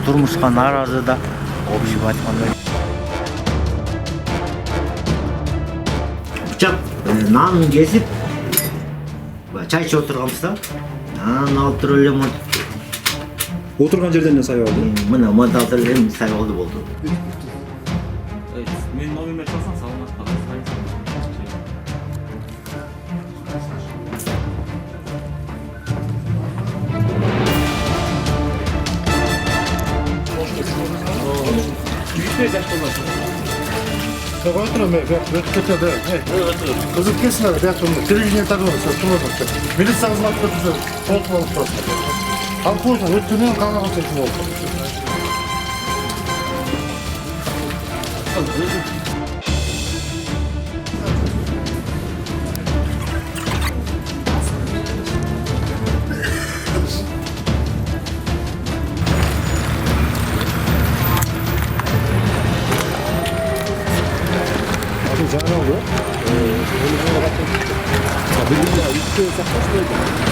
турмушка нааразы да, общий айтканда. Бычак нанын кесип, чай ичип отурганбызда. Нан алып туруп эле Отырган жерден эле саябалды. мына монтажда эле саябалды болду. Мен номерме чалсаң салынат бак. Kızıp kesin abi, televizyona takılırsa, tutulursa. Millet ağzına götürse, koltuğu alıp tutulursa. Al koysan, öttüğünün kanına seçim oldu. Canı oldu. Bildiğin ya, 3 saat kaç